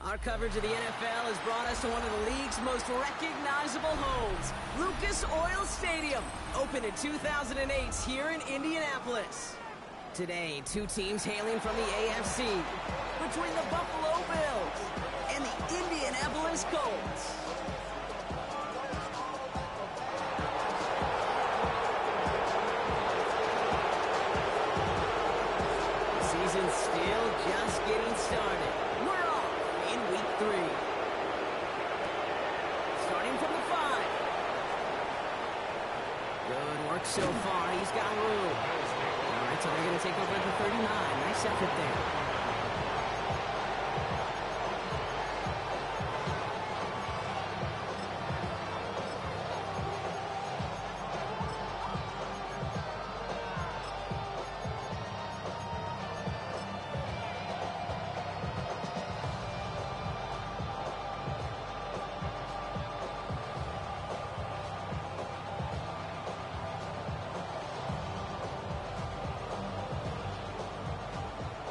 Our coverage of the NFL has brought us to one of the league's most recognizable homes, Lucas Oil Stadium, opened in 2008 here in Indianapolis. Today, two teams hailing from the AFC, between the Buffalo Bills and the Indianapolis Colts. The season's still just getting started. We're off in week 3. Starting from the 5. Good work so far. He's got room. All right, so they're going to take over at the 39. Nice effort there.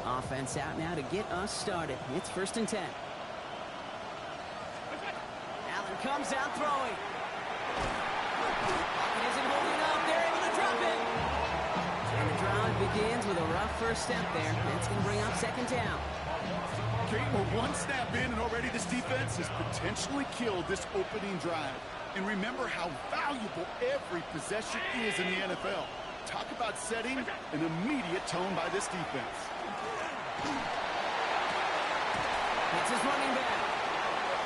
Offense out now to get us started. It's 1st and 10. Allen comes out throwing. Pocket isn't holding up. They're able to drop it. And the drive begins with a rough first step there. That's going to bring up 2nd down. Kate, we're 1 snap in, and already this defense has potentially killed this opening drive. And remember how valuable every possession is in the NFL. Talk about setting an immediate tone by this defense. It's his running back.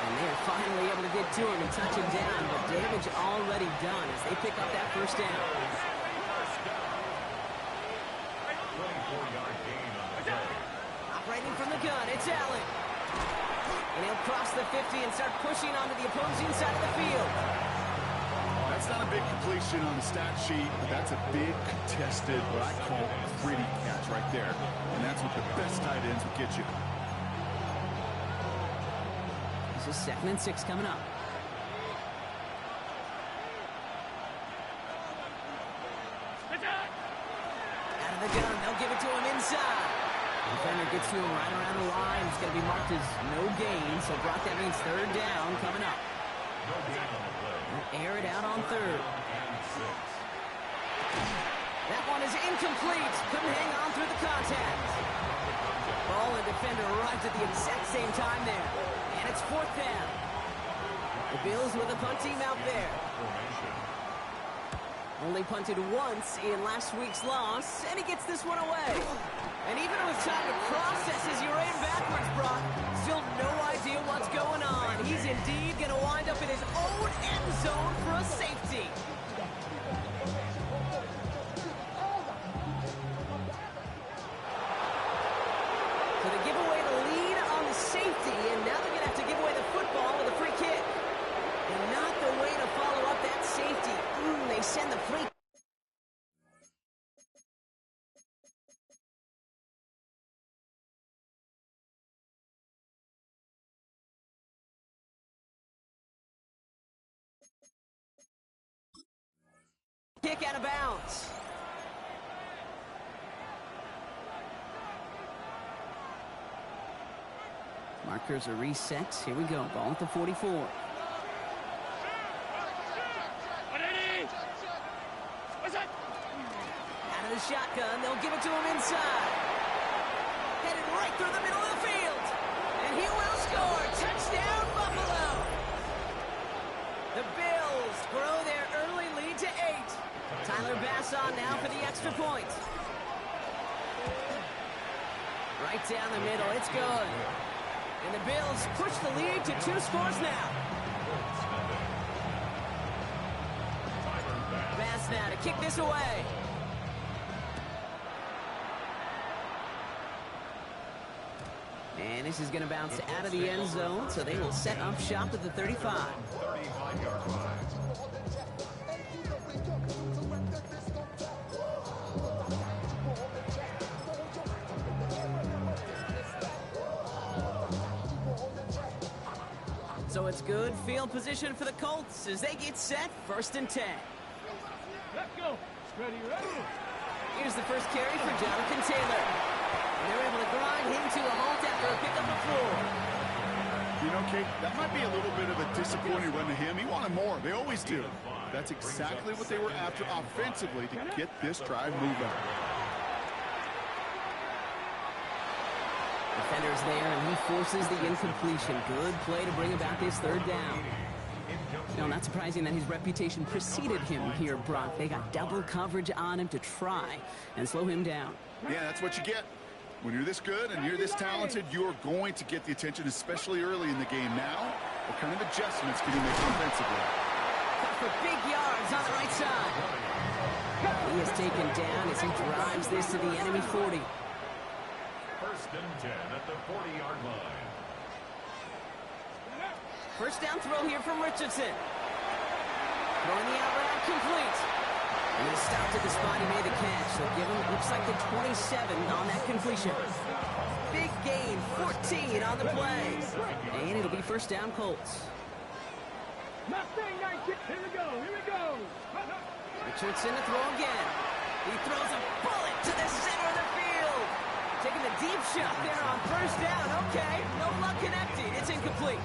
And they're finally able to get to him and touch him down, but damage already done as they pick up that 1st down. Operating from the gun, it's Allen. And he'll cross the 50 and start pushing onto the opposing side of the field. That's not a big completion on the stat sheet, but that's a big contested, what I call gritty catch right there. And that's what the best tight ends will get you. This is 2nd and 6 coming up. Out of the gun, they'll give it to him inside. The defender gets to him right around the line. It's going to be marked as no gain, so Brock, that means 3rd down coming up. Air it out on 3rd. That one is incomplete. Couldn't hang on through the contact. Ball and defender arrived at the exact same time there. And it's 4th down. The Bills with a punt team out there. Only punted once in last week's loss, and he gets this one away. And even with time to process as he ran backwards, Brock, still no idea what's going on. He's indeed going to wind up in his own end zone for a safety. So they give away the lead on the safety, and now they're going to have to give away the football with a free kick. And not the way to follow up that safety. They send the free kick out of bounds. Markers are reset. Here we go. Ball at the 44. Out of the shotgun, they'll give it to him inside. Headed right through the middle of the field. And he will score. Touchdown, Buffalo. The Bills grow their early lead to 8. Tyler Bass on now for the extra point. Right down the middle. It's good. And the Bills push the lead to 2 scores now. Bass now to kick this away. And this is going to bounce out of the end zone, so they will set up shop at the 35. 35-yard line. So it's good field position for the Colts as they get set, 1st and 10. Let's go. Ready. Here's the first carry for Jonathan Taylor. And they're able to grind him to a halt after a pick up the floor. You know, Kate, that might be a little bit of a disappointing run to him. He wanted more. They always do. That's exactly what they were after offensively to get this drive moving. Defender's there, and he forces the incompletion. Good play to bring about this third down. No, not surprising that his reputation preceded him here, Brock. They got double coverage on him to try and slow him down. Yeah, that's what you get. When you're this good and you're this talented, you're going to get the attention, especially early in the game. Now, what kind of adjustments can you make offensively? Cut for big yards on the right side. He is taken down as he drives this to the enemy 40. First and 10 at the 40-yard line. First down throw here from Richardson. Throwing the out route complete. And he stopped at the spot he made the catch. So give him, looks like the 27 on that completion. Big gain, 14 on the play. And it'll be first down Colts. Mustang 19. Here we go. Here we go. Richardson to throw again. He throws a bullet to the center of the field. Taking the deep shot there on first down. Okay, no luck connecting. It's incomplete.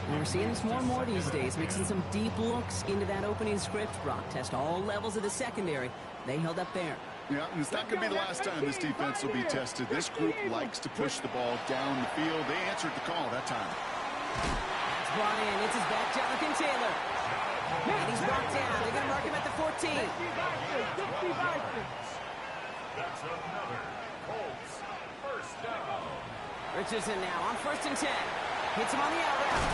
And we're seeing this more and more these days, mixing some deep looks into that opening script. Brock test all levels of the secondary. They held up there. Yeah, and it's not going to be the last time this defense will be tested. This group likes to push the ball down the field. They answered the call that time. That's brought in. It's his back, Jonathan Taylor. And he's brought down. They're going to mark him at the 14. That's another Colts first down. Richardson now on first and 10. Hits him on the out route.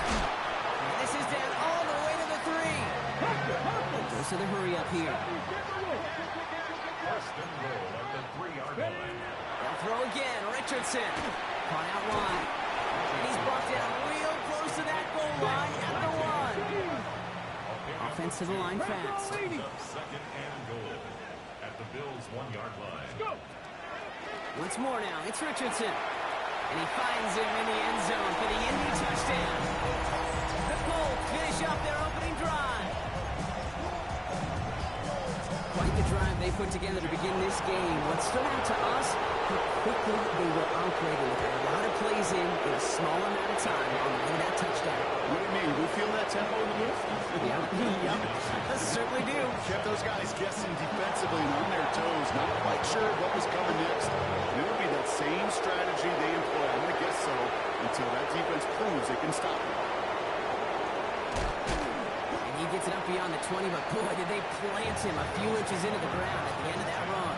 And this is down all the way to the 3. Goes to the hurry up here. First and goal at the 3-yard line. They'll throw again. Richardson. Caught out wide. And he's brought down real close to that goal line at the 1. Offensive line fast. Second and goal at the Bills' 1-yard line. Once more now. It's Richardson. And he finds him in the end zone for the Indy touchdown. The Colts finish up their opening drive. Quite the drive they put together to begin this game. What stood out to us, how quickly they were operating with a lot of plays in a small amount of time on the way to that touchdown. What do you mean? We feel that tempo in the move? Yeah, certainly do. Kept those guys guessing defensively and on their toes, not quite sure what was coming next. And it would be that same strategy they employ, I'm going to guess so, until that defense proves they can stop it. And he gets it up beyond the 20, but boy, did they plant him a few inches into the ground at the end of that run.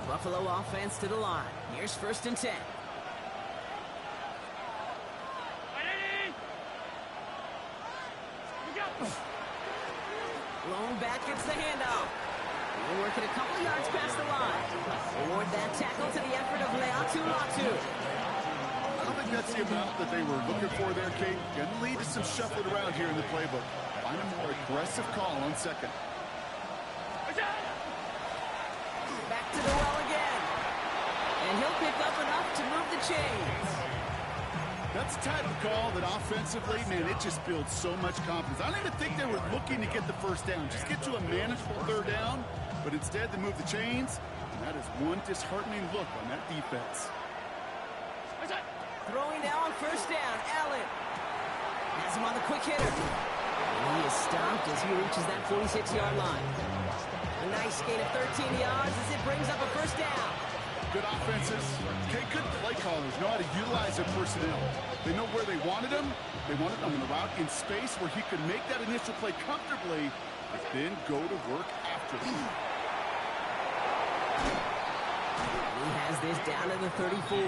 Buffalo offense to the line. Here's first and 10. Lone back gets the handoff. They're working a couple yards past the line. Award that tackle to the effort of Leatu Latu. I don't think that's the amount that they were looking for there, Kate. Going to lead to some shuffling around here in the playbook. Find a more aggressive call on second. Back to the well again. And he'll pick up enough to move the chains. That's the type of call that offensively, man, it just builds so much confidence. I don't even think they were looking to get the first down. Just get to a manageable third down. But instead, they move the chains. And that is one disheartening look on that defense. Throwing now on first down. Allen has him on the quick hitter. And he is stopped as he reaches that 46-yard line. A nice gain of 13 yards as it brings up a first down. Good offenses. Okay, good play callers know how to utilize their personnel. They know where they wanted him. They wanted him in the route in space where he could make that initial play comfortably, but then go to work after him. He has this down to the 34.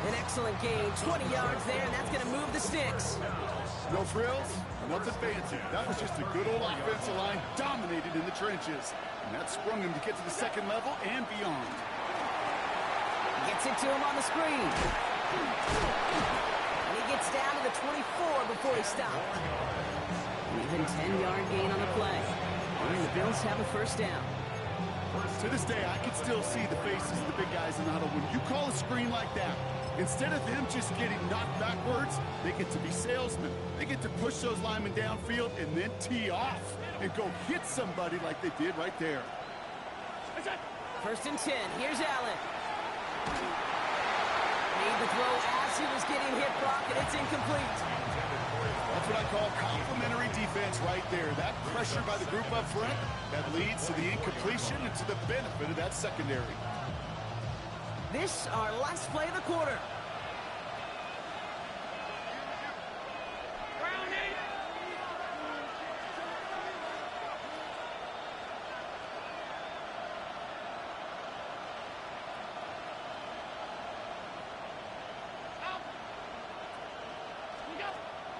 An excellent gain, 20 yards there, and that's going to move the sticks. No frills, nothing fancy. That was just a good old offensive line dominated in the trenches. And that sprung him to get to the second level and beyond. Gets it to him on the screen. And he gets down to the 24 before he stopped. An even 10-yard gain on the play. And the Bills have a first down. To this day, I can still see the faces of the big guys in the huddle. When you call a screen like that, instead of them just getting knocked backwards, they get to be salesmen. They get to push those linemen downfield and then tee off and go hit somebody like they did right there. 1st and 10. Here's Allen. Made the throw as he was getting hit, Brock, and it's incomplete. That's what I call complimentary defense right there. That pressure by the group up front, that leads to the incompletion and to the benefit of that secondary. This our last play of the quarter.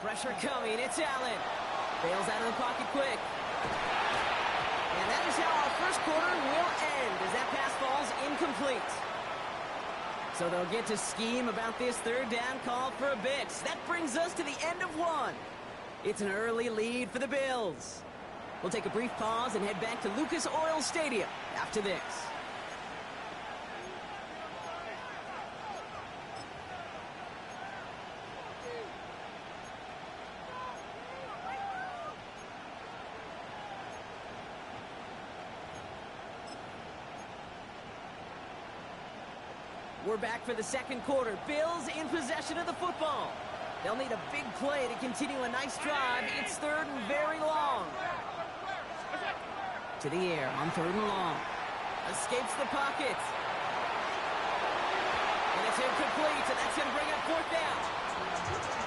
Pressure coming. It's Allen. Bails out of the pocket quick. And that is how our first quarter will end as that pass falls incomplete. So they'll get to scheme about this 3rd down call for a bit. That brings us to the end of 1. It's an early lead for the Bills. We'll take a brief pause and head back to Lucas Oil Stadium after this. We're back for the 2nd quarter. Bills in possession of the football. They'll need a big play to continue a nice drive. It's 3rd and very long. To the air on 3rd and long. Escapes the pocket. And it's incomplete, and that's going to bring up 4th down.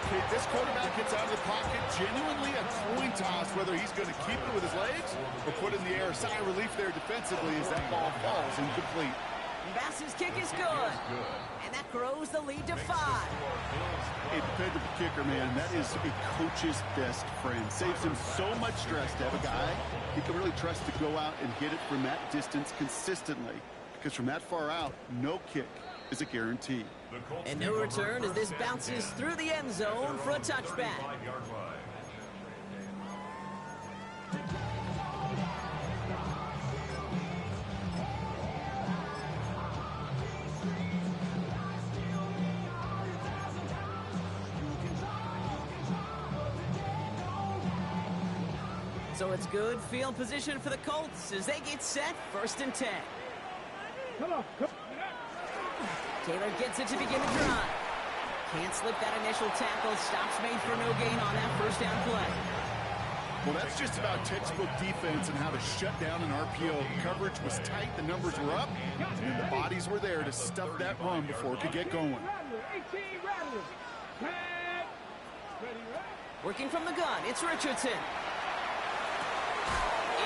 Okay, this quarterback gets out of the pocket, genuinely a coin toss, whether he's going to keep it with his legs or put it in the air. Sigh of relief there defensively as that ball falls incomplete. Bass's kick is good. And that grows the lead to 5. A dependable kicker, man. That is a coach's best friend. Saves him so much stress to have a guy he can really trust to go out and hit it from that distance consistently. Because from that far out, no kick is a guarantee. And no return as this bounces through the end zone for a touchback. So it's good field position for the Colts as they get set 1st and 10. Come on. Taylor gets it to begin the drive. Can't slip that initial tackle. Stops made for no gain on that 1st down play. Well, that's just about textbook defense and how to shut down an RPO. Coverage was tight, the numbers were up, and the bodies were there to stuff that run before it could get going. Working from the gun, it's Richardson.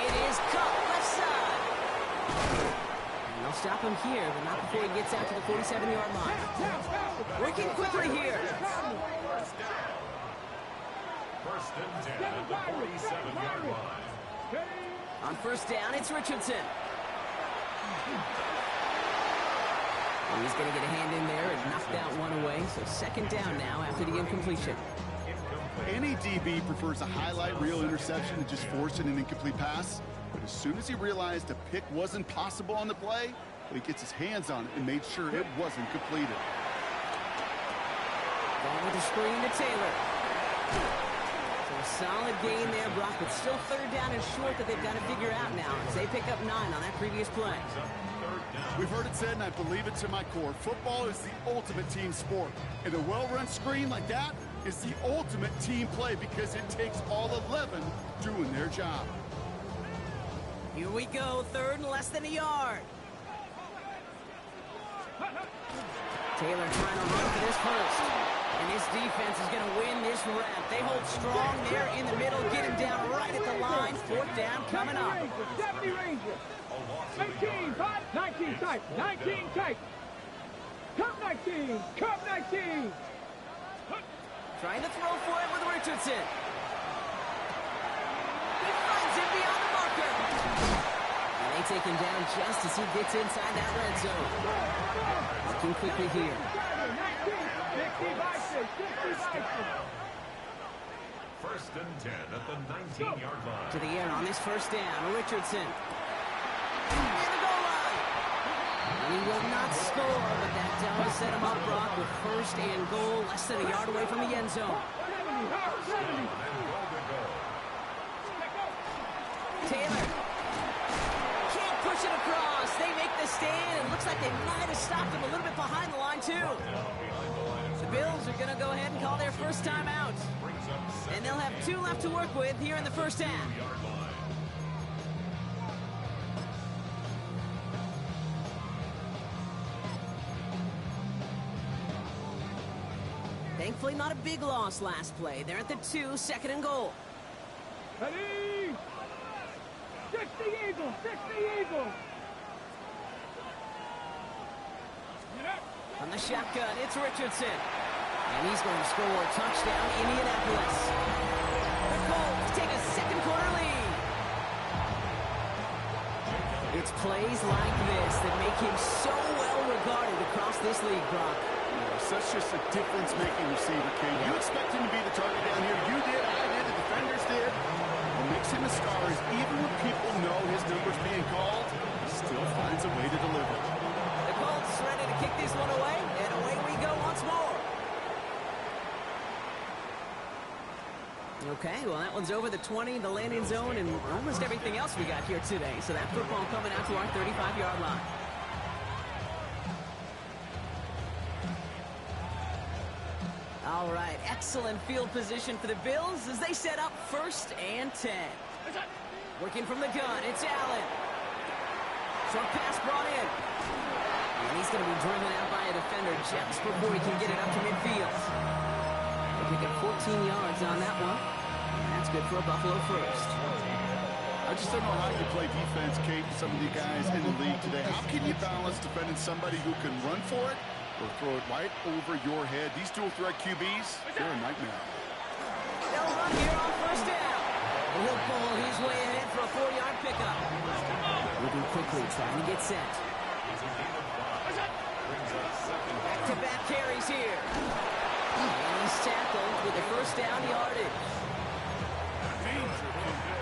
It is cut left side. And they'll stop him here, but not before he gets out to the 47-yard line. Working quickly here. 1st and 10 at the 47-yard line. On 1st down, it's Richardson. Well, he's going to get a hand in there and knock that one away. So 2nd down now after the incompletion. Any DB prefers a highlight reel interception to just forcing an incomplete pass. But as soon as he realized a pick wasn't possible on the play, he gets his hands on it and made sure it wasn't completed. Ball with the screen to Taylor. So a solid gain there, Brock, but still 3rd down and short that they've got to figure out now as they pick up 9 on that previous play. We've heard it said, and I believe it to my core, football is the ultimate team sport. And a well-run screen like that is the ultimate team play because it takes all 11 doing their job. Here we go, 3rd and less than a yard. Taylor trying to run for this 1st. And this defense is going to win this rep. They hold strong there in the middle, get him down right at the line. 4th down coming up. 70 Ranger. 19, 5, 19 tight. 19 tight. Cup 19. Cup 19. Trying to throw for it with Richardson. He finds him beyond the marker. And they take him down just as he gets inside that red zone. Looking quickly here. 1st and 10 at the 19-yard line. To the air on this 1st down. Richardson. In the goal He will not score, but that does set him up, Brock, with first and goal, less than a yard away from the end zone. Taylor can't push it across. They make the stand. It looks like they might have stopped him a little bit behind the line, too. The Bills are going to go ahead and call their first timeout. And they'll have 2 left to work with here in the first half. Thankfully, not a big loss last play. They're at the 2, second and goal. Ready? 60 Eagles! 60 Eagles! From the shotgun, it's Richardson. And he's going to score a touchdown, Indianapolis. The Colts take a second quarter lead. It's plays like this that make him so well regarded across this league, Brock. Such just a difference-making receiver, King. You expect him to be the target down here. You did, I did, the defenders did. What makes him a star is even when people know his number's being called, he still finds a way to deliver. The Colts ready to kick this one away, and away we go once more. Okay, well, that one's over the 20, the landing zone, and almost everything else we got here today. So that football coming out to our 35-yard line. All right, excellent field position for the Bills as they set up first and 10. Working from the gun, it's Allen. Short pass brought in. And he's going to be driven out by a defender just before he can get it up to midfield. They're picking 14 yards on that one. And that's good for a Buffalo first. I just don't know how you play defense, Kate, with some of the guys in the league today. How can you balance defending somebody who can run for it or throw it right over your head? These dual threat QBs, they're a nightmare. They'll run here on first down. And he'll pull his way ahead for a 4-yard pickup. Moving quickly, trying to get set. Back-to-back carries here. And he's tackled with a first down yardage.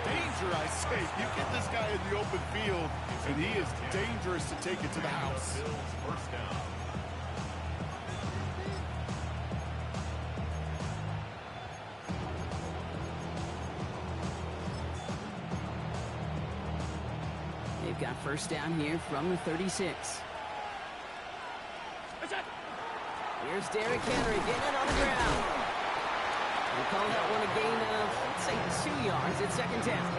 Danger, I say. You get this guy in the open field, and he is dangerous to take it to the house. First down. They've got first down here from the 36. Here's Derrick Henry getting it on the ground. We call that one a gain of, let's say, 2 yards at second down.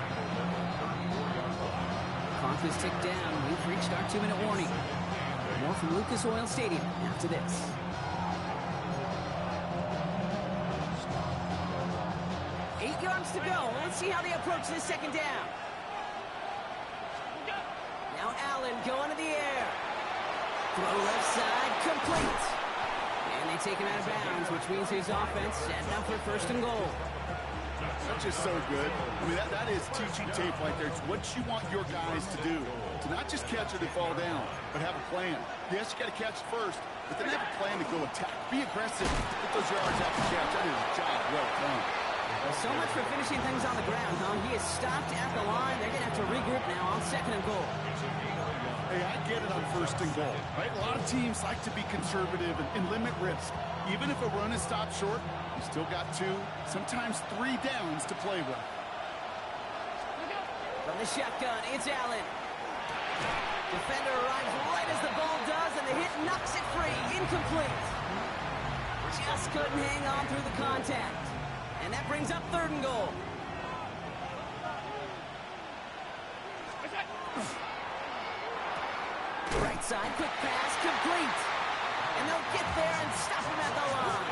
Clock is ticked down. We've reached our 2-minute warning. More from Lucas Oil Stadium after this. Eight yards to go. Let's see how they approach this second down. Now Allen going to the air. Throw left side, complete. And they take him out of bounds, which means his offense setting up for first and goal. That's just so good. I mean, that is teaching tape right there. It's what you want your guys to do. To not just catch it and fall down, but have a plan. Yes, you got to catch it first, but then have a plan to go attack. Be aggressive. Get those yards after catch. That is a job well done. Well, so much for finishing things on the ground, huh? He is stopped at the line. They're going to have to regroup now on second and goal. Hey, I get it on first and goal, right? A lot of teams like to be conservative and limit risk. Even if a run is stopped short, you still got 2, sometimes 3 downs to play with. From the shotgun, it's Allen. Defender arrives right as the ball does, and the hit knocks it free. Incomplete. Just couldn't hang on through the contact. And that brings up third and goal. Right side, quick pass, complete. And they'll get there and stop him at the line.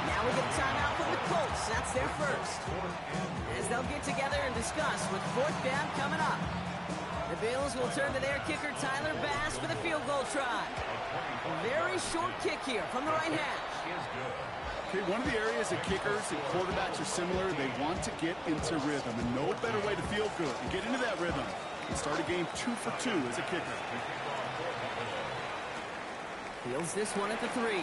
Now we get a timeout from the Colts. That's their first. As they'll get together and discuss with fourth down coming up. The Bills will turn to their kicker, Tyler Bass, for the field goal try. A very short kick here from the right hash. Okay, one of the areas that kickers and quarterbacks are similar, they want to get into rhythm, and no better way to feel good and get into that rhythm and start a game 2 for 2 as a kicker. Fields this one at the 3.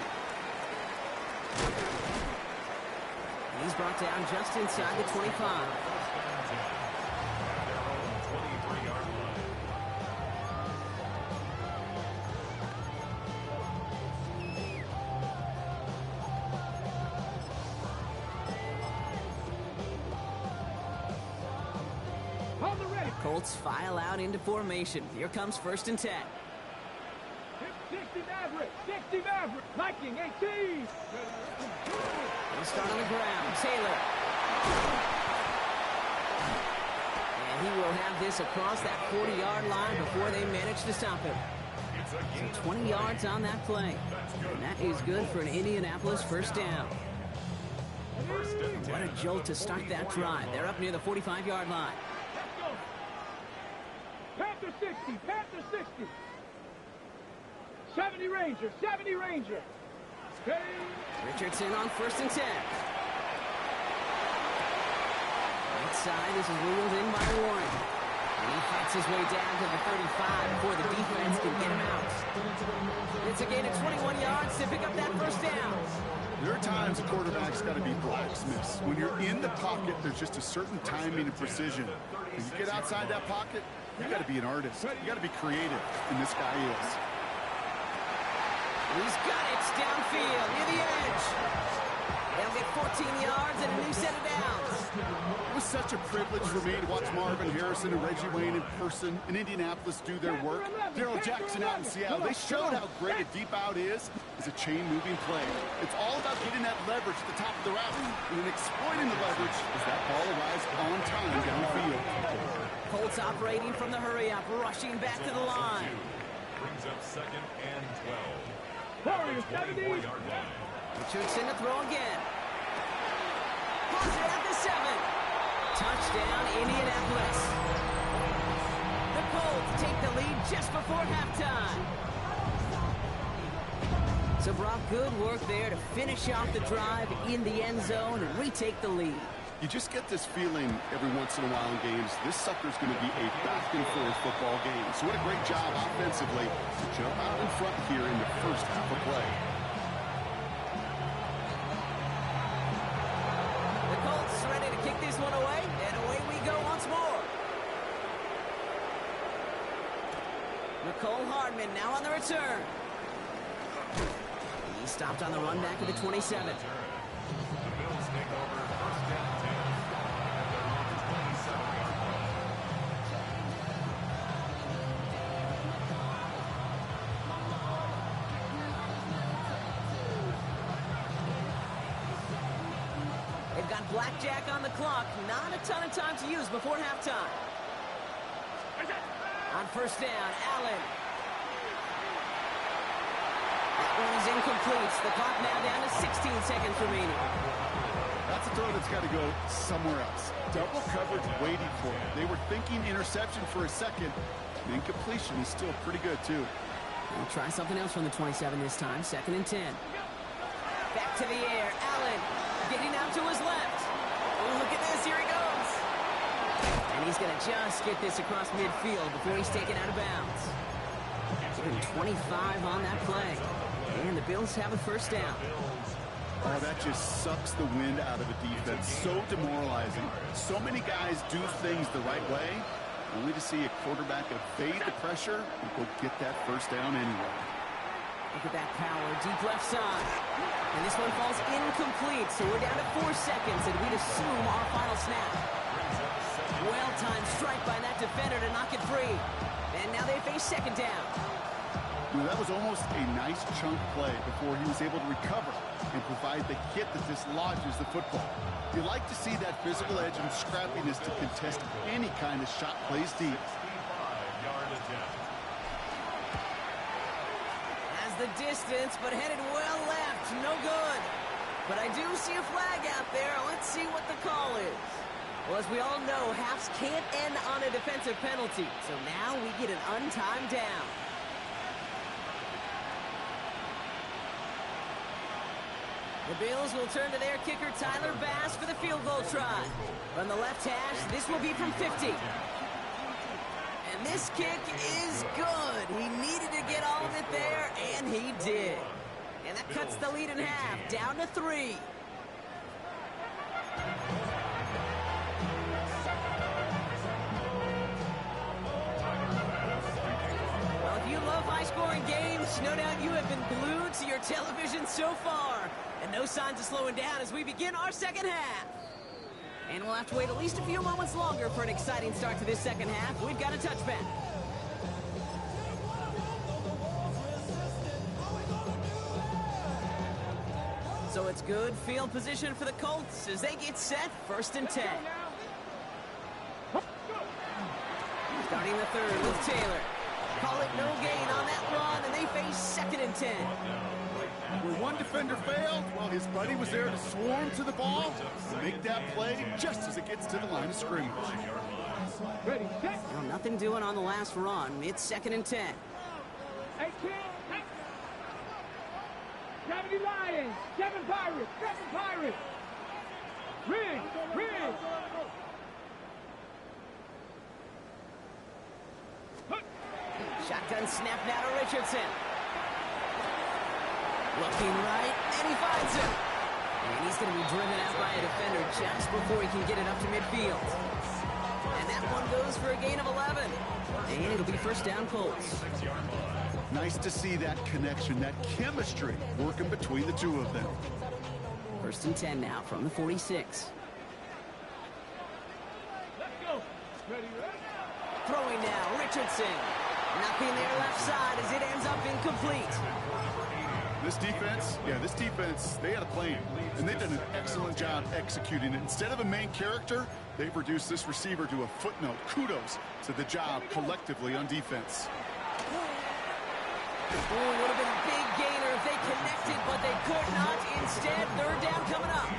He's brought down just inside the 25. Colts file out into formation. Here comes 1st and 10. 60 Maverick, 60 Maverick, Viking 18. They'll start on the ground. Taylor. And he will have this across that 40-yard line before they manage to stop him. So 20 yards on that play. And that is good for an Indianapolis 1st down. What a jolt to start that drive. They're up near the 45-yard line. Panther 60, Panther 60. 70 Ranger, 70 Ranger. Hey. Richardson on 1st and 10. Right side, this is wheeled in by Warren. And he fights his way down to the 35 before the defense can get him out. It's a gain of 21 yards to pick up that 1st down. There are times a quarterback's got to be blacksmiths. When you're in the pocket, there's just a certain timing and precision. When you get outside that pocket, you got to be an artist. You got to be creative, and this guy is. He's got it downfield near the edge. They'll get 14 yards and a new set of downs. It was such a privilege for me to watch Marvin Harrison and Reggie Wayne in person in Indianapolis do their work. Daryl Jackson out in Seattle, they showed how great a deep out is as a chain-moving play. It's all about getting that leverage at the top of the route and then exploiting the leverage as that ball arrives on time downfield. Colts operating from the hurry-up, rushing back to the line. Brings up 2nd and 12. Warriors 70. Richardson to throw again. Pulls it at the 7. Touchdown, Indianapolis. The Colts take the lead just before halftime. So Brock, good work there to finish off the drive in the end zone and retake the lead. You just get this feeling every once in a while in games. This sucker's going to be a back-and-forth football game. So what a great job offensively to jump out in front here in the first half of play. The Colts ready to kick this one away, and away we go once more. Nicole Hardman now on the return. He stopped on the run back to the 27. The Bills take over 1st and 10 at their own 27-yard line. They've got blackjack on the clock. Not a ton of time to use before halftime. On 1st down, Allen. That one is incomplete. The clock now down to 16 seconds remaining. That's a throw that's got to go somewhere else. Double coverage waiting for it. They were thinking interception for a second. The incompletion is still pretty good, too. We'll try something else from the 27 this time. 2nd and 10. Back to the air. Allen getting out to his left. Oh, look at this. Here he goes. And he's going to just get this across midfield before he's taken out of bounds. Given 25 on that play. And the Bills have a 1st down. Oh, that just sucks the wind out of a defense. So demoralizing. So many guys do things the right way, only to see a quarterback evade the pressure and go get that 1st down anyway. Look at that power, deep left side. And this one falls incomplete, so we're down to 4 seconds, and we'd assume our final snap. Well-timed strike by that defender to knock it free. And now they face 2nd down. You know, that was almost a nice chunk play before he was able to recover and provide the hit that dislodges the football. You like to see that physical edge and scrappiness to contest any kind of shot plays deep. 65-yard attempt. Has the distance, but headed well left. No good. But I do see a flag out there. Let's see what the call is. Well, as we all know, halves can't end on a defensive penalty. So now we get an untimed down. The Bills will turn to their kicker, Tyler Bass, for the field goal try. From the left hash, this will be from 50. And this kick is good. He needed to get all of it there, and he did. And that cuts the lead in half, down to 3. Well, if you love high-scoring games, no doubt you have been glued to your television so far. And no signs of slowing down as we begin our second half. And we'll have to wait at least a few moments longer for an exciting start to this second half. We've got a touchback. So it's good field position for the Colts as they get set, 1st and 10. Starting the third with Taylor. Call it no gain on that run, and they face 2nd and 10. Where one defender failed, well, his buddy was there to swarm to the ball and make that play just as it gets to the line of scrimmage. Ready, set. Well, nothing doing on the last run. It's 2nd and 10. 18. 70 Lions. 7 Pirates. 7 Pirates. Rig. Shotgun snap now to Richardson. Looking right, and he finds him. And he's going to be driven out by a defender just before he can get it up to midfield. And that one goes for a gain of 11. And it'll be 1st down Colts. Nice to see that connection, that chemistry working between the two of them. 1st and 10 now from the 46. Let's go. Ready. Throwing now, Richardson. Nothing there left side as it ends up incomplete. This defense, they had a plan, and they've done an excellent job executing it. Instead of a main character, they've reduced this receiver to a footnote. Kudos to the job collectively on defense. Oh, would have been a big gainer if they connected, but they could not. Instead, 3rd down coming up.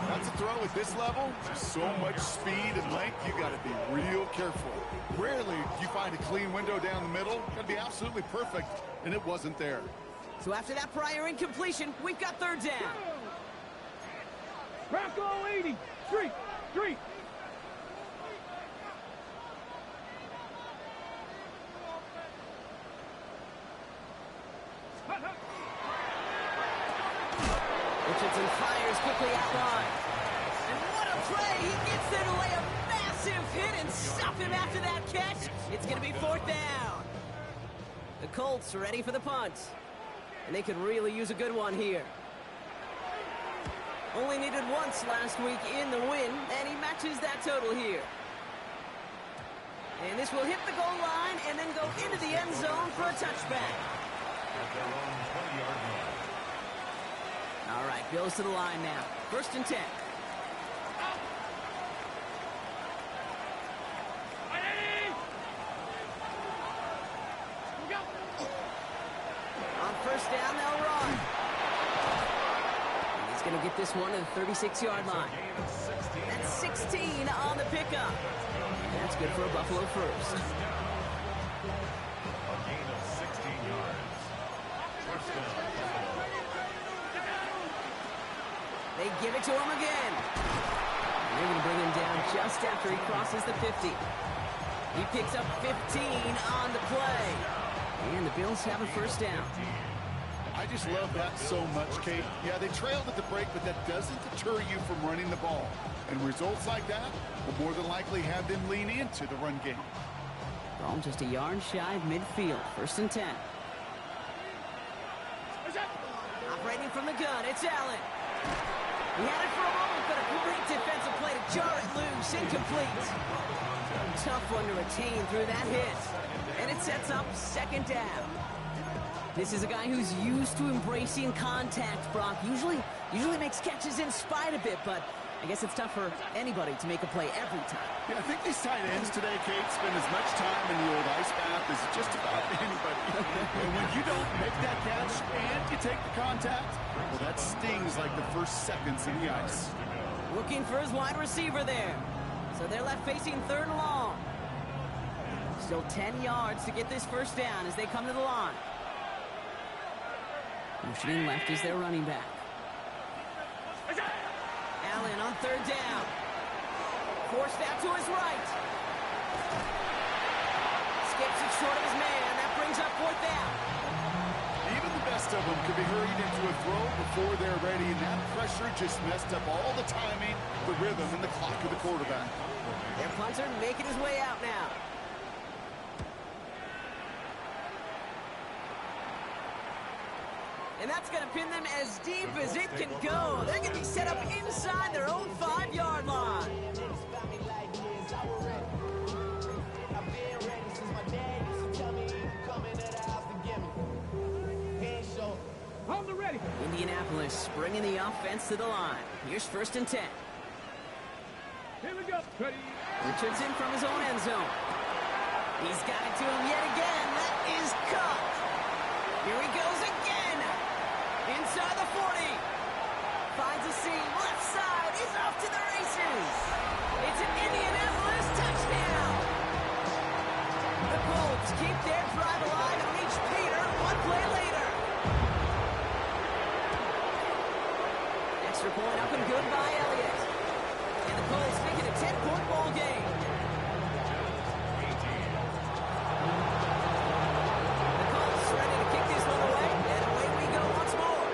That's a throw at this level. So much speed and length, you got to be real careful. Rarely do you find a clean window down the middle. Got to be absolutely perfect, and it wasn't there. So after that prior incompletion, we've got 3rd down. Bronco 80. Street. Richardson fires quickly out line. And what a play! He gets there to lay a massive hit and stop him after that catch. It's going to be 4th down. The Colts are ready for the punt. And they could really use a good one here. Only needed once last week in the win, and he matches that total here. And this will hit the goal line and then go into the end zone for a touchback. All right, goes to the line now. 1st and 10. On 1st down, they'll run. And he's going to get this one to the 36-yard line. That's 16 on the pickup. That's good for a Buffalo first. A gain of 16 yards. First down. They give it to him again. And they're going to bring him down just after he crosses the 50. He picks up 15 on the play. And the Bills have a 1st down. I just love that so much, Kate. Yeah, they trailed at the break, but that doesn't deter you from running the ball. And results like that will more than likely have them lean into the run game. Ball just a yard shy of midfield. 1st and 10. Operating from the gun, it's Allen. He had it for a moment, but a great defensive play to jar it loose. Incomplete. Tough one to retain through that hit. And it sets up 2nd down. This is a guy who's used to embracing contact, Brock. Usually makes catches in spite of it, but I guess it's tough for anybody to make a play every time. Yeah, I think these tight ends today, Kate, spend as much time in the old ice bath as just about anybody. And when you don't make that catch and you take the contact, well, that stings like the first seconds in the ice. Looking for his wide receiver there. So they're left facing 3rd and long. Still 10 yards to get this 1st down as they come to the line. Motioning left is their running back. Allen on 3rd down. Forced out to his right. Skips it short of his man. That brings up 4th down. Even the best of them could be hurried into a throw before they're ready, and that pressure just messed up all the timing, the rhythm, and the clock of the quarterback. Their punter making his way out now. And that's going to pin them as deep as it can go. They're going to be set up inside their own 5-yard line. On the ready. Indianapolis bringing the offense to the line. Here's 1st and 10. Here we go. Ready. Richardson from his own end zone. He's got it to him yet again. That is caught. Here he goes again. Inside the 40. Finds a seam. Left side. He's off to the races. It's an Indianapolis touchdown. The Colts keep their drive alive and reach Peter one play later. Extra point up and good by Elliott. And the Colts make it a 10-point ball game. The Colts ready to kick this one away, and away we go once more.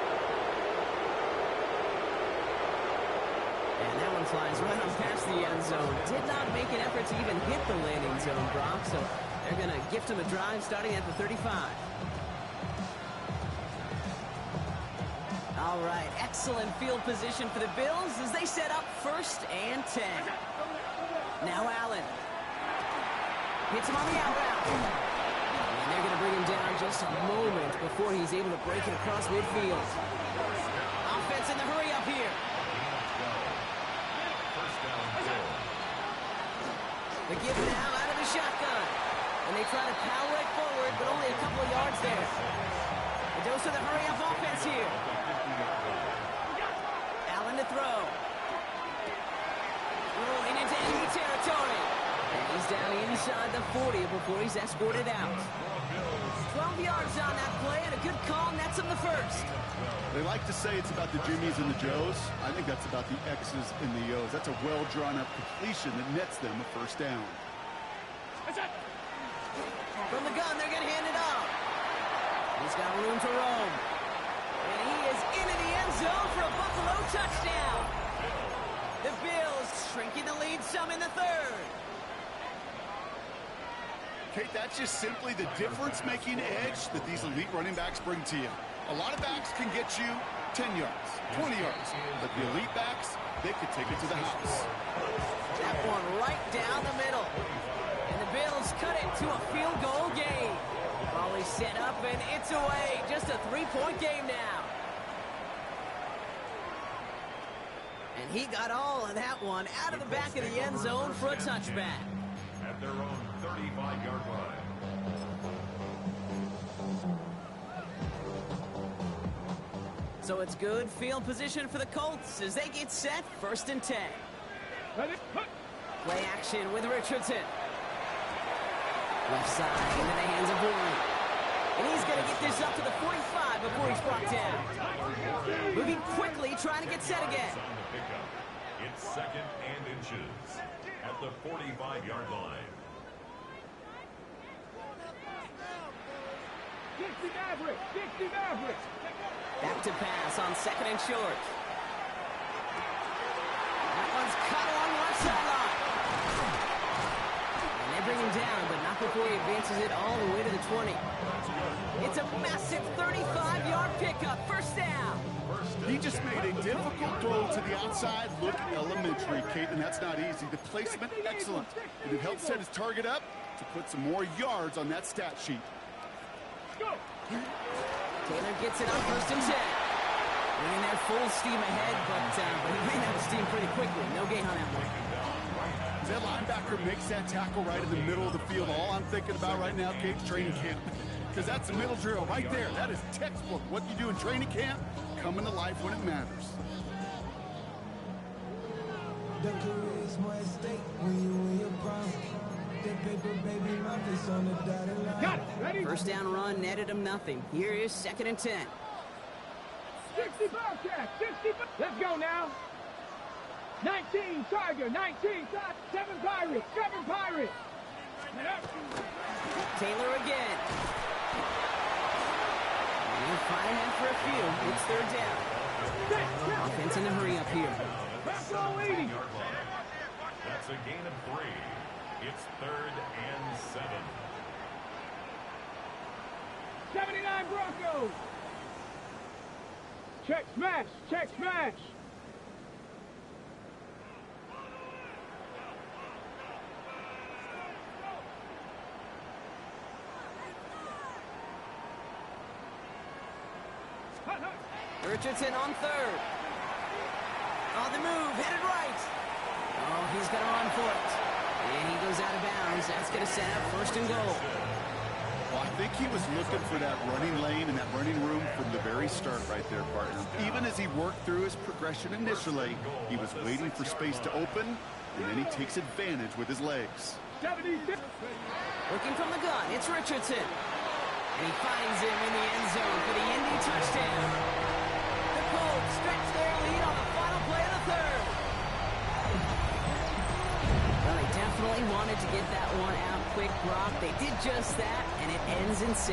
And that one flies right on past the end zone. Did not make an effort to even hit the landing zone, Brock, so they're going to gift him a drive starting at the 35. All right, excellent field position for the Bills as they set up 1st and 10. Now Allen. Hits him on the out route. And they're going to bring him down just a moment before he's able to break it across midfield. Offense in the hurry up here. The give now out of the shotgun. And they try to power it forward, but only a couple of yards there. A dose of the hurry up offense here. Allen to throw. Rolling into enemy territory. And he's down inside the 40 before he's escorted out. 12 yards on that play, and a good call nets him the 1st. They like to say it's about the Jimmies and the Joes. I think that's about the X's and the O's. That's a well-drawn-up completion that nets them a 1st down. From the gun, they're going to hand it off. He's got room to roam. And he is into the end zone for a Buffalo touchdown. The Bills shrinking the lead some in the 3rd. Kate, that's just simply the difference-making edge that these elite running backs bring to you. A lot of backs can get you 10 yards, 20 yards, but the elite backs, they could take it to the house. That one right down the middle. And the Bills cut it to a field goal game. Volley set up, and it's away. Just a 3-point game now. And he got all of that one out of the back of the end zone for a touchback. At their own 35-yard line. So it's good field position for the Colts as they get set 1st and 10. Play action with Richardson. Left side into the hands of Bourne. And he's going to get this up to the 45 before he's brought down. Moving quickly, trying to get set again. It's 2nd and inches at the 45-yard line. 60 Maverick. 60 Maverick. Back to pass on 2nd and short. That one's cut along the left sideline. And they bring him down, but not before he advances it all the way to the 20. It's a massive 35-yard pickup. 1st down. He just made a difficult throw to the outside. Look elementary, Kate, and that's not easy. The placement, excellent. And it helped set his target up to put some more yards on that stat sheet. Taylor gets it on 1st and 10. Bringing their full steam ahead, but he ran out of steam pretty quickly. No gain on that one. That linebacker makes that tackle right in the middle of the field. All I'm thinking about right now, Kate, training camp. Because that's the middle drill right there. That is textbook. What you do in training camp, coming to life when it matters. Got it. Ready? 1st down run netted him nothing. Here is 2nd and 10. 60 Bobcat. 60. Let's go now. 19 Tiger. 19 Tiger. 7 Pirates. 7 Pirates. Taylor again. And he'll fight ahead for a few. It's 3rd down. Offense in the hurry up here. Buffalo leading. That's a gain of 3. It's 3rd and 7. 79 Broncos. Check smash. Check smash. Richardson on third. On the move, headed right. Oh, he's going to run for it. And he goes out of bounds. That's going to set up first and goal. Well, I think he was looking for that running lane and that running room from the very start right there, partner. Even as he worked through his progression initially, he was waiting for space to open, and then he takes advantage with his legs. 76. Looking from the gun, it's Richardson. And he finds him in the end zone for the Indy touchdown. The Colts stretch their lead on the final play of the third. Well, they definitely wanted to get that one out quick, Brock. They did just that, and it ends in 6.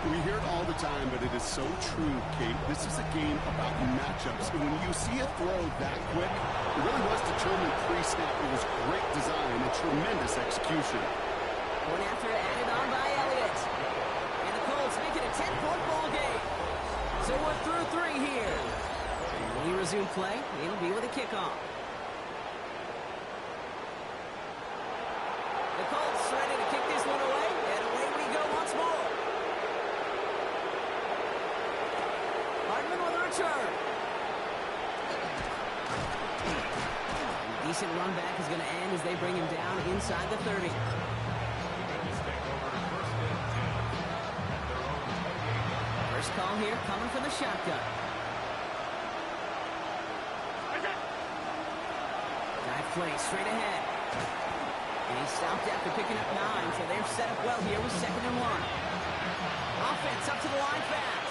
We hear it all the time, but it is so true, Kate. This is a game about matchups. And when you see a throw that quick, it really was determined pre-snap. It was great design and tremendous execution. One after added on by Elliott. And the Colts make it a 10-point ball game. So we're through 3 here. And when we resume play, it'll be with a kickoff. The Colts ready to kick this one away, and away we go once more. Hardman with a return. Decent run back is going to end as they bring him down inside the 30. First call here coming from the shotgun. Dive play straight ahead. And he stopped after picking up 9, so they're set up well here with 2nd and 1. Offense up to the line fast.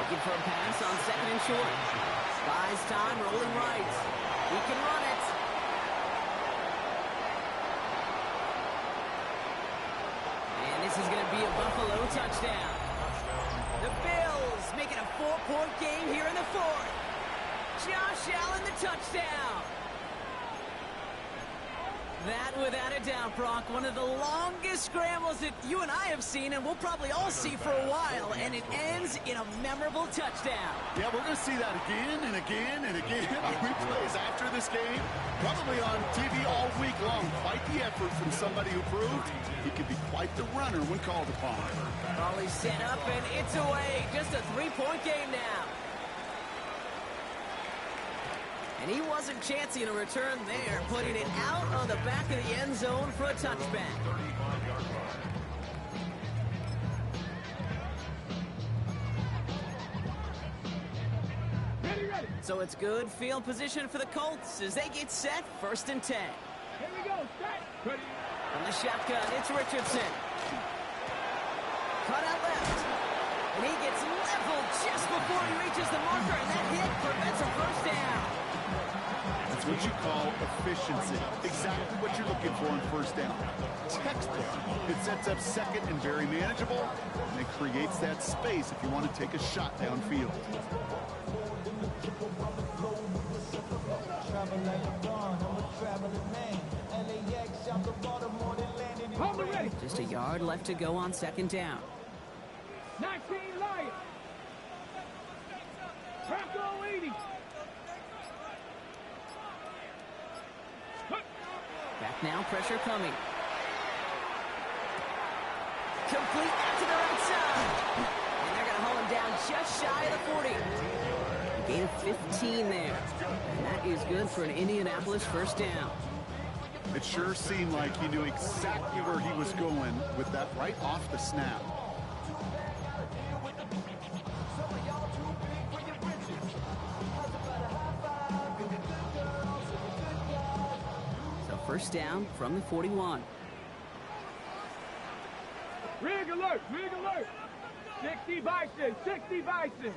Looking for a pass on 2nd and short. Buys time, rolling right. He can run it. And this is going to be a Buffalo touchdown. The Bills make it a 4-point game here in the 4th. Josh Allen, the touchdown. That, without a doubt, Brock, one of the longest scrambles that you and I have seen, and we'll probably all see for a while, and it ends in a memorable touchdown. Yeah, we're going to see that again and again and again on replays after this game, probably on TV all week long. Quite the effort from somebody who proved he could be quite the runner when called upon. Ball is set up, and it's away. Just a 3-point game now. And he wasn't chancing a return there, putting it out on the back of the end zone for a touchback. Ready. So it's good field position for the Colts as they get set 1st and 10. Here we go. Set. Ready. From the shotgun, it's Richardson. Cut out left. And he gets leveled just before he reaches the marker, and that hit prevents a first down. That's what you call efficiency. Exactly what you're looking for in 1st down. Textbook. It sets up 2nd and very manageable, and it creates that space if you want to take a shot downfield. Ready. Just a yard left to go on 2nd down. 19 Lions. Bronco 80. Back now, pressure coming. Complete out to the right side. And they're going to hold him down just shy of the 40. Gain of 15 there. And that is good for an Indianapolis 1st down. It sure seemed like he knew exactly where he was going with that right off the snap. So 1st down from the 41. Rig alert. 60 Bison. 60 Bison.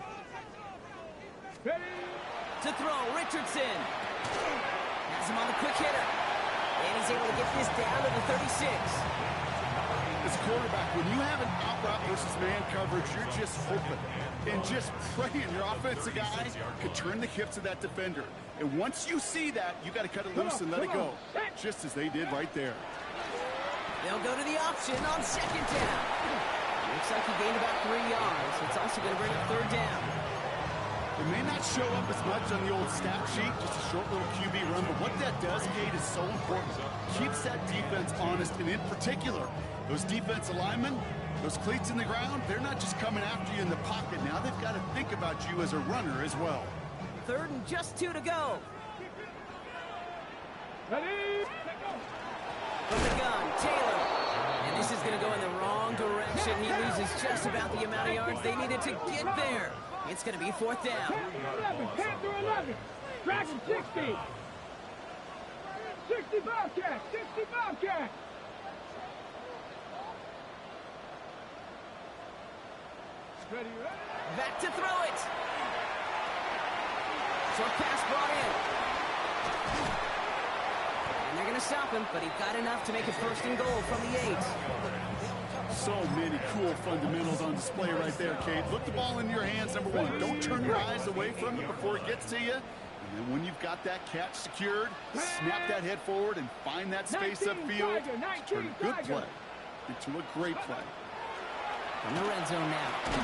Ready. To throw, Richardson. Has him on the quick hitter. And he's able to get this down to the 36. As a quarterback, when you have an out route versus man coverage, you're just hoping and just praying your offensive guy could turn the hips of that defender. And once you see that, you got to cut it loose and let it go, just as they did right there. They'll go to the option on 2nd down. Looks like he gained about 3 yards. It's also going to bring up third down. It may not show up as much on the old stat sheet, just a short little QB run, but what that does, Kate, is so important. Keeps that defense honest, and in particular, those defensive linemen, those cleats in the ground, they're not just coming after you in the pocket. Now they've got to think about you as a runner as well. Third and just 2 to go. Ready? From the gun, Taylor. And this is going to go in the wrong direction. He loses just about the amount of yards they needed to get there. It's going to be fourth down. 10 through 11. Dragon 60. 60 Bobcats. 60 Bobcats. Ready, ready. Back to throw it. Short pass brought in. And they're going to stop him, but he got enough to make it first and goal from the 8. So many cool fundamentals on display right there, Kate. Look the ball in your hands, number one. Don't turn your eyes away from it before it gets to you. And then when you've got that catch secured, snap that head forward and find that space upfield. Turn a good play into a great play. In the red zone now. And they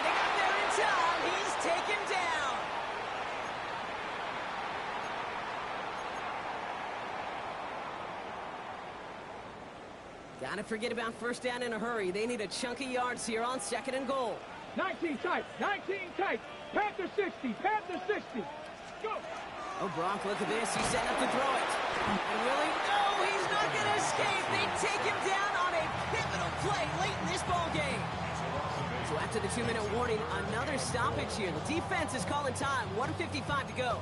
got there in time. He's taken down. Gotta forget about first down in a hurry. They need a chunk of yards here on second and goal. 19 tight. 19 tight. Panther 60. Panther 60. Go. Oh, Bronk, look at this. He's setting up to throw it. And really, no, he's not going to escape. They take him down on a pivotal play late in this ball game. So after the 2-minute warning, another stoppage here. The defense is calling time. 1:55 to go.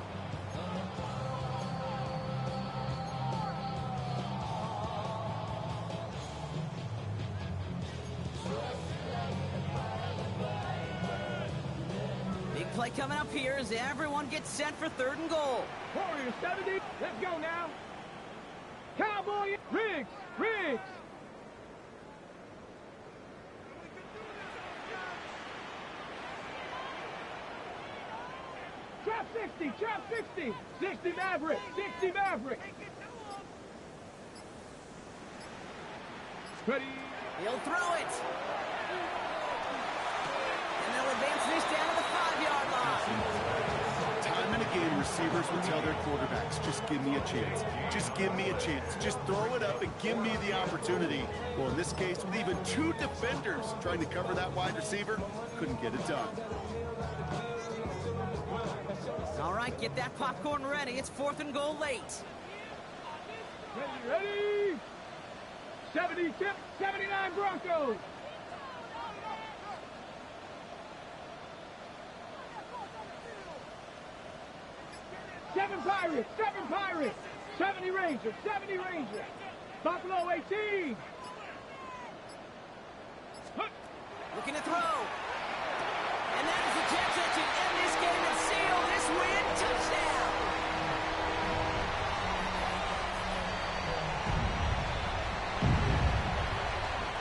Big play coming up here as everyone gets set for third and goal. Warriors 70. Let's go now. Cowboy. Riggs. Riggs. Trap 60. Trap 60. 60 Maverick. 60 Maverick. Ready. He'll throw it. And they'll advance this down to the 5-yard line. Time and again, receivers will tell their quarterbacks, just give me a chance. Just give me a chance. Just throw it up and give me the opportunity. Well, in this case, with even 2 defenders trying to cover that wide receiver, couldn't get it done. All right, get that popcorn ready. It's fourth and goal late. Ready, ready. 70 tip, 79 Broncos. Seven Pirates, 70 Rangers, 70 Rangers. Buffalo 18. Looking to throw. And that is the catch that should end this game and seal this win. Touchdown.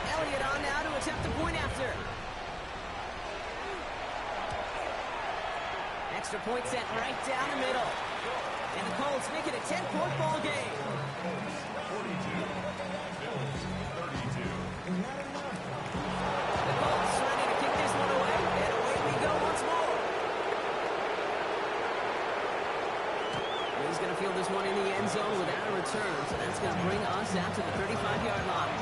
Elliott on now to attempt the point after. Extra point set right down the middle. And the Colts make it a 10-point ball game. 42. Bills 32. The Colts ready to kick this one away. And away we go once more. He's going to field this one in the end zone without a return. So that's going to bring us out to the 35-yard line.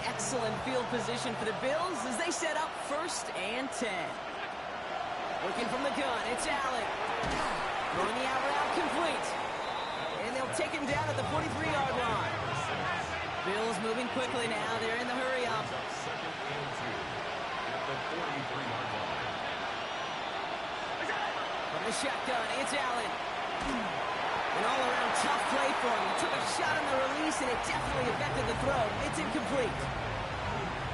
Excellent field position for the Bills as they set up first and 10. Working from the gun, it's Allen. Throwing the out route complete. And they'll take him down at the 43-yard line. Bills moving quickly now. They're in the hurry up. Second and 2 at the 43-yard line. From the shotgun, it's Allen. An all-around tough play for him. He took a shot on the release, and it definitely affected the throw. It's incomplete.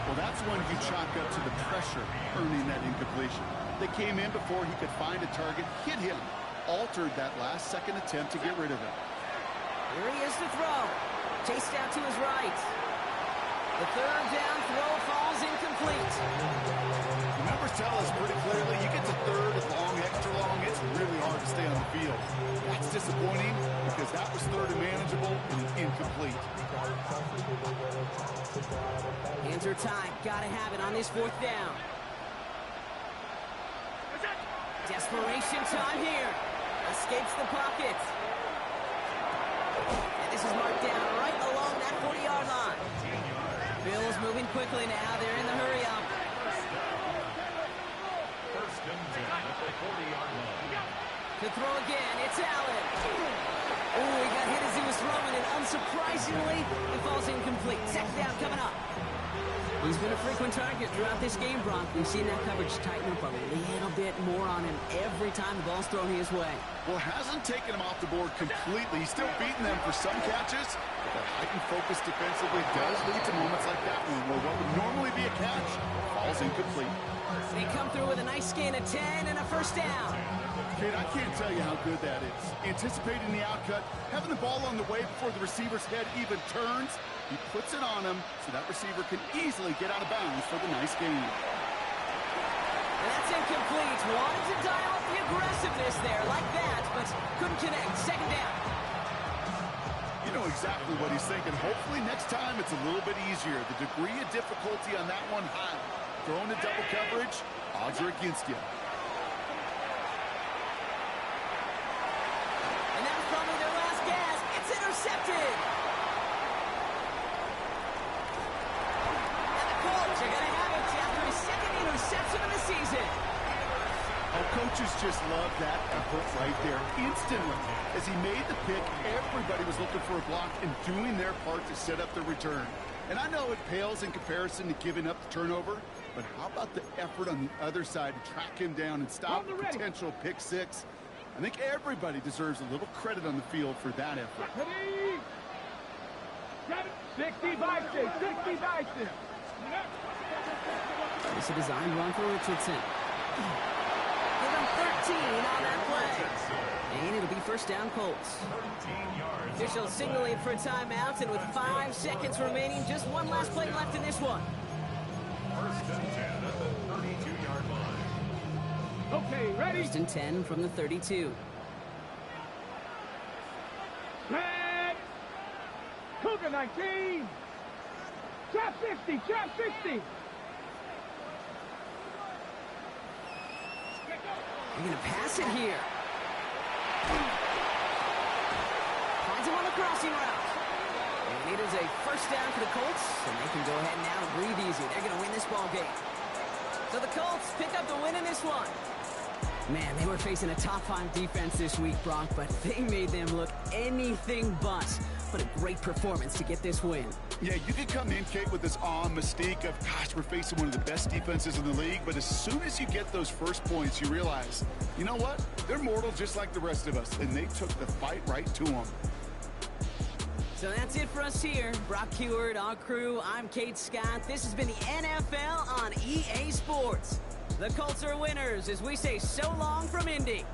Well, that's when you chalk up to the pressure earning that incompletion. They came in before he could find a target, hit him, altered that last-second attempt to get rid of it. Here he is to throw. Chased out to his right. The third down throw falls incomplete. The numbers tell us pretty clearly, you get to third as long, extra long, it's really time. Gotta have it on this 4th down. Desperation time here. Escapes the pocket. And this is marked down right along that 40-yard line. Bills moving quickly now. They're in the hurry up. First and 10 at the 40-yard line. To throw again, it's Allen. Oh, he got hit as he was throwing, and unsurprisingly, it falls incomplete. Second down coming up. He's been a frequent target throughout this game, Brock. We've seen that coverage tighten up a little bit more on him every time the ball's thrown his way. Well, hasn't taken him off the board completely. He's still beating them for some catches, but that heightened focus defensively does lead to moments like that one where what would normally be a catch falls incomplete. They come through with a nice gain of 10 and a first down. Kid, I can't tell you how good that is. Anticipating the outcut, having the ball on the way before the receiver's head even turns, he puts it on him so that receiver can easily get out of bounds for the nice gain. And that's incomplete. Wanted to dial up the aggressiveness there like that, but couldn't connect. Second down. You know exactly what he's thinking. Hopefully next time it's a little bit easier. The degree of difficulty on that one high. Throwing to double coverage, odds are against you. And that was probably their last gasp. It's intercepted. And the Colts are going to have it after his second interception of the season. Oh, coaches just love that effort right there. Instantly, as he made the pick, everybody was looking for a block and doing their part to set up the return. And I know it pales in comparison to giving up the turnover, but how about the effort on the other side to track him down and stop the potential pick six? I think everybody deserves a little credit on the field for that effort. 60 by 6, 60 by 6. It's a design run for Richardson. Give him 13 on that play. And it'll be first down Colts. 13 yards. Officials signaling for a timeout, and with 5 seconds remaining, just one last play left in this one. First and 10 at the 32-yard line. Okay, ready? First and 10 from the 32. Red. Cougar 19. Trap 60, trap 60. They're going to pass it here. Finds him on the crossing route. And it is a first down for the Colts, and they can go ahead now and breathe easy. They're going to win this ball game. So the Colts pick up the win in this one. Man, they were facing a top-5 defense this week, Brock, but they made them look anything but. What a great performance to get this win. Yeah, you could come in, Kate, with this awe and mystique of, gosh, we're facing one of the best defenses in the league, but as soon as you get those first points, you realize, you know what? They're mortal just like the rest of us, and they took the fight right to them. So that's it for us here. Brock Heward, our crew, I'm Kate Scott. This has been the NFL on EA Sports. The Colts are winners as we say so long from Indy.